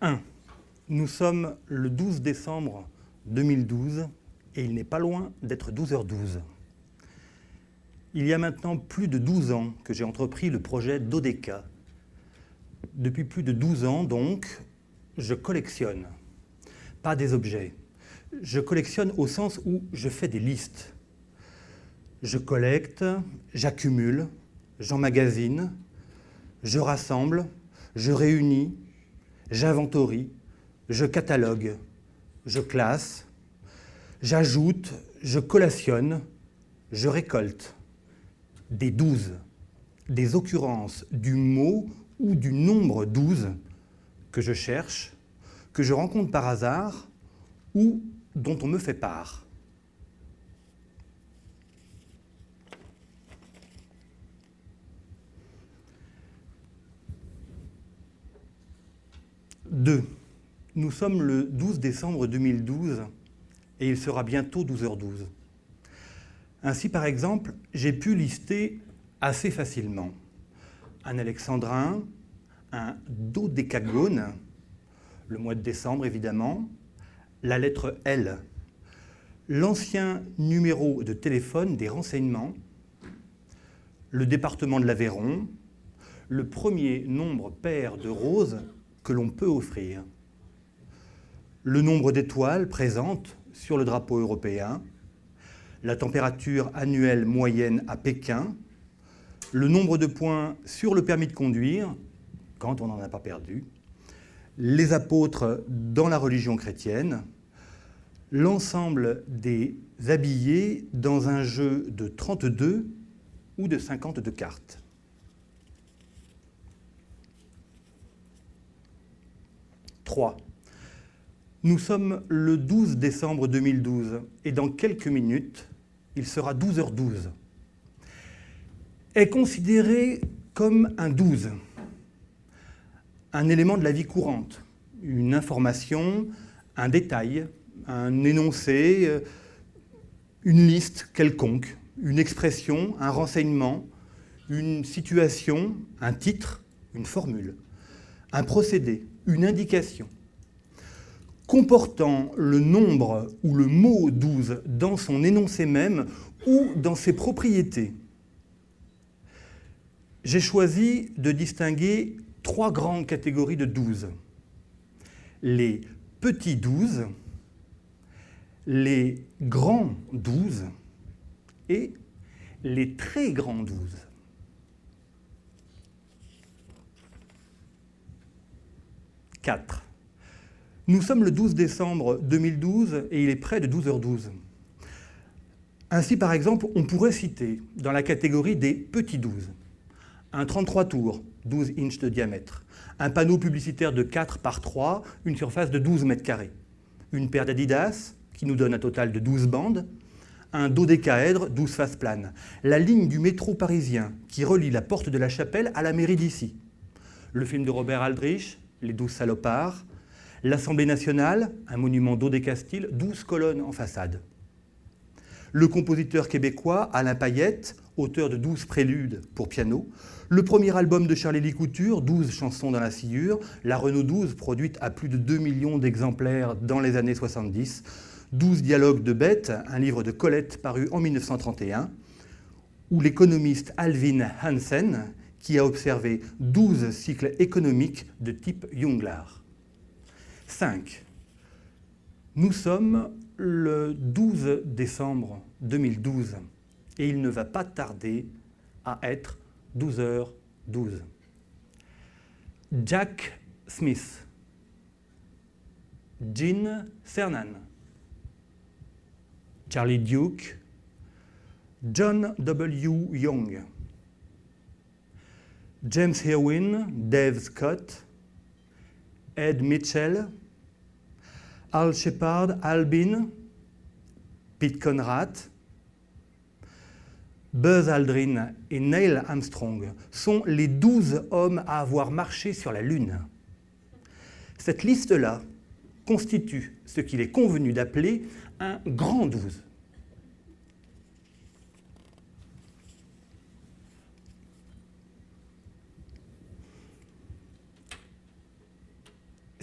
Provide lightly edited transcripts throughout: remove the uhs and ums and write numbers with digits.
1. Nous sommes le 12 décembre 2012 et il n'est pas loin d'être 12h12. Il y a maintenant plus de 12 ans que j'ai entrepris le projet Dodeka. Depuis plus de 12 ans, donc, je collectionne. Pas des objets. Je collectionne au sens où je fais des listes. Je collecte, j'accumule, j'emmagasine, je rassemble, je réunis, j'inventorie, je catalogue, je classe, j'ajoute, je collationne, je récolte. Des 12, des occurrences du mot ou du nombre 12 que je cherche, que je rencontre par hasard ou dont on me fait part. Deux. Nous sommes le 12 décembre 2012 et il sera bientôt 12h12. Ainsi, par exemple, j'ai pu lister assez facilement un alexandrin, un dodécagone, le mois de décembre évidemment, la lettre L, l'ancien numéro de téléphone des renseignements, le département de l'Aveyron, le premier nombre pair de roses que l'on peut offrir, le nombre d'étoiles présentes sur le drapeau européen, la température annuelle moyenne à Pékin, le nombre de points sur le permis de conduire, quand on n'en a pas perdu, les apôtres dans la religion chrétienne, l'ensemble des habillés dans un jeu de 32 ou de 52 cartes. 3. Nous sommes le 12 décembre 2012 et dans quelques minutes, il sera 12h12. Est considéré comme un 12, un élément de la vie courante, une information, un détail, un énoncé, une liste quelconque, une expression, un renseignement, une situation, un titre, une formule, un procédé, une indication, comportant le nombre ou le mot 12 dans son énoncé même ou dans ses propriétés. J'ai choisi de distinguer 3 grandes catégories de 12. Les petits 12, les grands 12 et les très grands 12. Nous sommes le 12 décembre 2012 et il est près de 12h12. Ainsi, par exemple, on pourrait citer dans la catégorie des petits 12 un 33 tours, 12 inches de diamètre, un panneau publicitaire de 4 par 3, une surface de 12 mètres carrés, une paire d'Adidas qui nous donne un total de 12 bandes, un dodécaèdre, 12 faces planes, la ligne du métro parisien qui relie la porte de la Chapelle à la mairie d'Issy, le film de Robert Aldrich, Les 12 salopards, l'Assemblée nationale, un monument dodécastyle, 12 colonnes en façade. Le compositeur québécois Alain Payette, auteur de 12 préludes pour piano, le premier album de Charlie Couture, 12 chansons dans la sciure, la Renault 12 produite à plus de 2 millions d'exemplaires dans les années 70, 12 dialogues de bêtes, un livre de Colette paru en 1931, ou l'économiste Alvin Hansen, qui a observé 12 cycles économiques de type Junglar. 5. Nous sommes le 12 décembre 2012 et il ne va pas tarder à être 12h12. Jack Smith, Gene Cernan, Charlie Duke, John W. Young, James Irwin, Dave Scott, Ed Mitchell, Al Shepard, Albin, Pete Conrad, Buzz Aldrin et Neil Armstrong sont les 12 hommes à avoir marché sur la Lune. Cette liste-là constitue ce qu'il est convenu d'appeler un grand 12.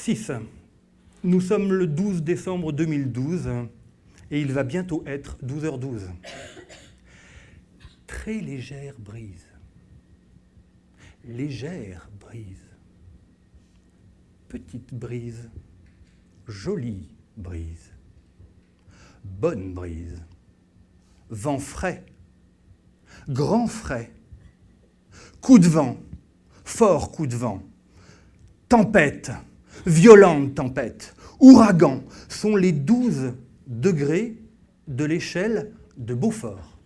6. Nous sommes le 12 décembre 2012 et il va bientôt être 12h12. Très légère brise. Légère brise. Petite brise. Jolie brise. Bonne brise. Vent frais. Grand frais. Coup de vent. Fort coup de vent. Tempête. Violente tempête. Ouragan sont les 12 degrés de l'échelle de Beaufort.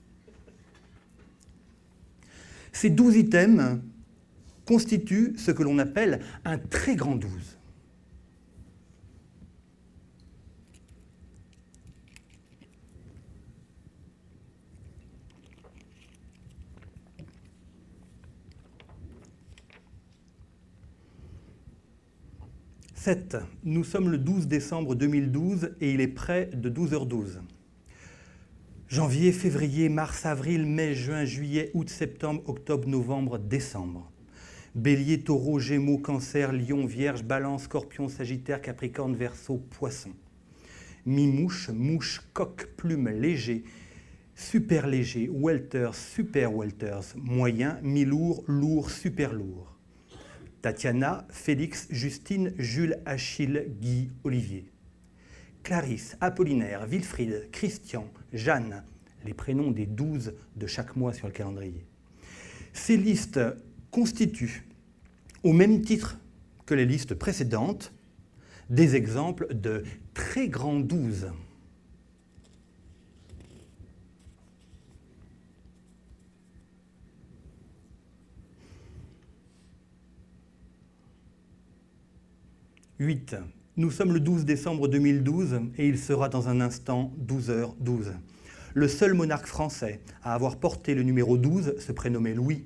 Ces 12 items constituent ce que l'on appelle un très grand 12. Nous sommes le 12 décembre 2012 et il est près de 12h12. Janvier, février, mars, avril, mai, juin, juillet, août, septembre, octobre, novembre, décembre. Bélier, taureau, gémeaux, cancer, lion, vierge, balance, scorpion, sagittaire, capricorne, verseau, poisson. Mi-mouche, mouche, coq, plume, léger, super léger, welter, super welters, moyen, mi-lourd, lourd, super lourd. Tatiana, Félix, Justine, Jules, Achille, Guy, Olivier. Clarisse, Apollinaire, Wilfried, Christian, Jeanne, les prénoms des 12 de chaque mois sur le calendrier. Ces listes constituent, au même titre que les listes précédentes, des exemples de très grands 12. Nous sommes le 12 décembre 2012 et il sera dans un instant 12h12. Le seul monarque français à avoir porté le numéro 12 se prénommait Louis.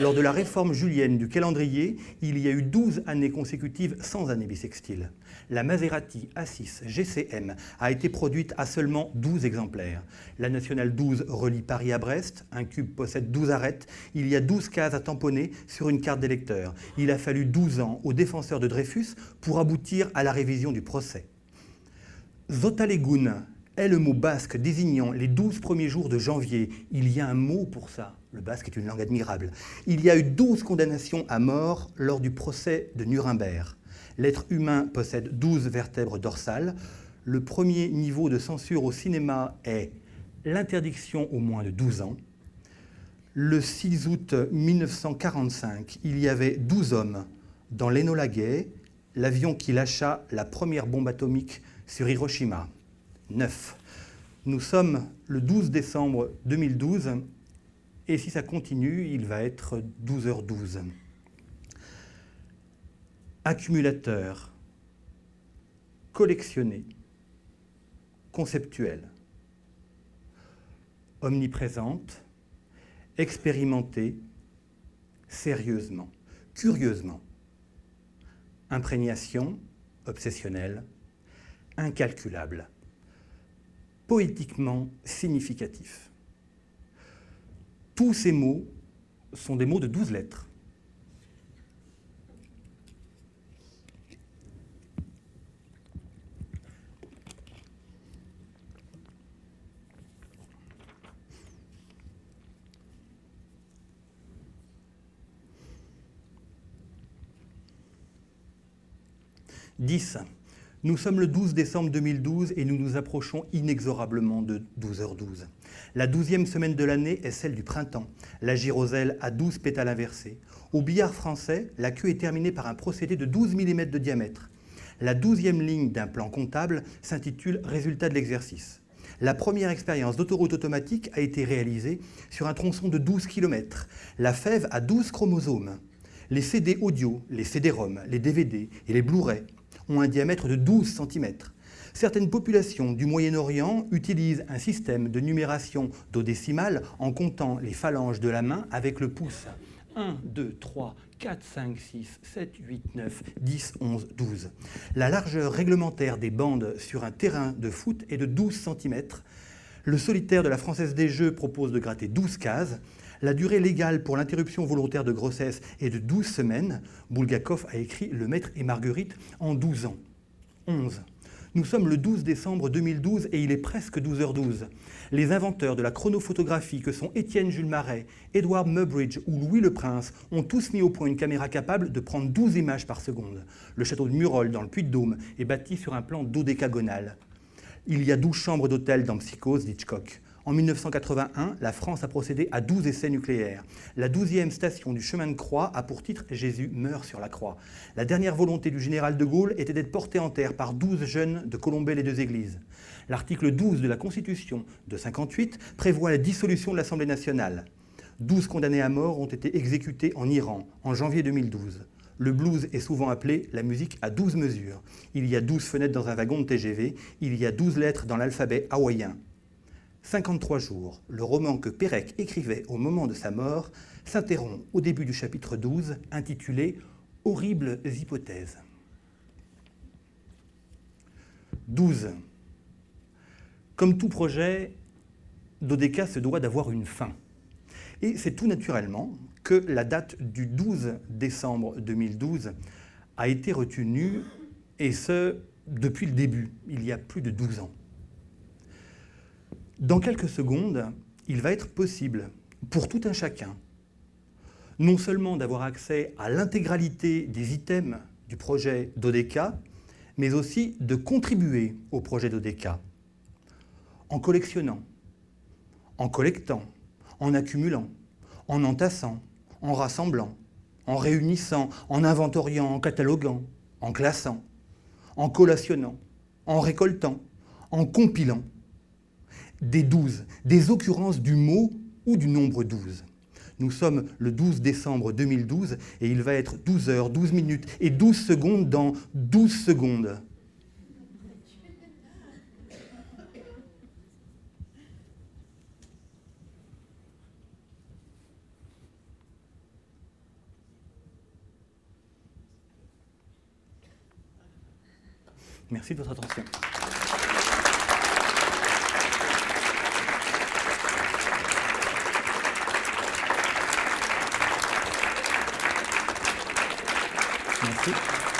Lors de la réforme julienne du calendrier, il y a eu 12 années consécutives sans année bissextile. La Maserati A6 GCM a été produite à seulement 12 exemplaires. La Nationale 12 relie Paris à Brest, un cube possède 12 arêtes, il y a 12 cases à tamponner sur une carte d'électeur. Il a fallu 12 ans aux défenseurs de Dreyfus pour aboutir à la révision du procès. Zotalegun est le mot basque désignant les 12 premiers jours de janvier. Il y a un mot pour ça. Le basque est une langue admirable. Il y a eu 12 condamnations à mort lors du procès de Nuremberg. L'être humain possède 12 vertèbres dorsales. Le premier niveau de censure au cinéma est l'interdiction au moins de 12 ans. Le 6 août 1945, il y avait 12 hommes dans l'Enola Gay, l'avion qui lâcha la première bombe atomique sur Hiroshima. 9. Nous sommes le 12 décembre 2012 et si ça continue, il va être 12h12. Accumulateur, collectionné, conceptuel, omniprésente, expérimenté, sérieusement, curieusement, imprégnation, obsessionnelle, incalculable, poétiquement significatif. Tous ces mots sont des mots de 12 lettres. Nous sommes le 12 décembre 2012 et nous nous approchons inexorablement de 12h12. La 12e semaine de l'année est celle du printemps. La gyroselle a 12 pétales inversés. Au billard français, la queue est terminée par un procédé de 12 mm de diamètre. La 12e ligne d'un plan comptable s'intitule « Résultat de l'exercice ». La première expérience d'autoroute automatique a été réalisée sur un tronçon de 12 km. La fève a 12 chromosomes. Les CD audio, les CD-ROM, les DVD et les Blu-ray ont un diamètre de 12 cm. Certaines populations du Moyen-Orient utilisent un système de numération d'odécimales en comptant les phalanges de la main avec le pouce. 1, 2, 3, 4, 5, 6, 7, 8, 9, 10, 11, 12. La largeur réglementaire des bandes sur un terrain de foot est de 12 cm. Le solitaire de la Française des Jeux propose de gratter 12 cases. La durée légale pour l'interruption volontaire de grossesse est de 12 semaines. Bulgakov a écrit Le Maître et Marguerite en 12 ans. 11. Nous sommes le 12 décembre 2012 et il est presque 12h12. Les inventeurs de la chronophotographie que sont Étienne Jules Marais, Edward Muybridge ou Louis le Prince ont tous mis au point une caméra capable de prendre 12 images par seconde. Le château de Murol dans le Puy-de-Dôme est bâti sur un plan dodécagonal. Il y a 12 chambres d'hôtel dans Psychose d'Hitchcock. En 1981, la France a procédé à 12 essais nucléaires. La 12e station du chemin de croix a pour titre « Jésus meurt sur la croix ». La dernière volonté du général de Gaulle était d'être porté en terre par 12 jeunes de Colombey-les-Deux-Églises. L'article 12 de la Constitution de 1958 prévoit la dissolution de l'Assemblée nationale. 12 condamnés à mort ont été exécutés en Iran en janvier 2012. Le blues est souvent appelé la musique à 12 mesures. Il y a 12 fenêtres dans un wagon de TGV, il y a 12 lettres dans l'alphabet hawaïen. 53 jours, le roman que Pérec écrivait au moment de sa mort, s'interrompt au début du chapitre 12, intitulé « Horribles hypothèses ». 12. Comme tout projet, Dodeka se doit d'avoir une fin. Et c'est tout naturellement que la date du 12 décembre 2012 a été retenue, et ce, depuis le début, il y a plus de 12 ans. Dans quelques secondes, il va être possible pour tout un chacun, non seulement d'avoir accès à l'intégralité des items du projet Dodeka, mais aussi de contribuer au projet Dodeka, en collectionnant, en collectant, en accumulant, en entassant, en rassemblant, en réunissant, en inventoriant, en cataloguant, en classant, en collationnant, en récoltant, en compilant. Des 12, des occurrences du mot ou du nombre 12. Nous sommes le 12 décembre 2012 et il va être 12 heures, 12 minutes et 12 secondes dans 12 secondes. Merci de votre attention. Merci.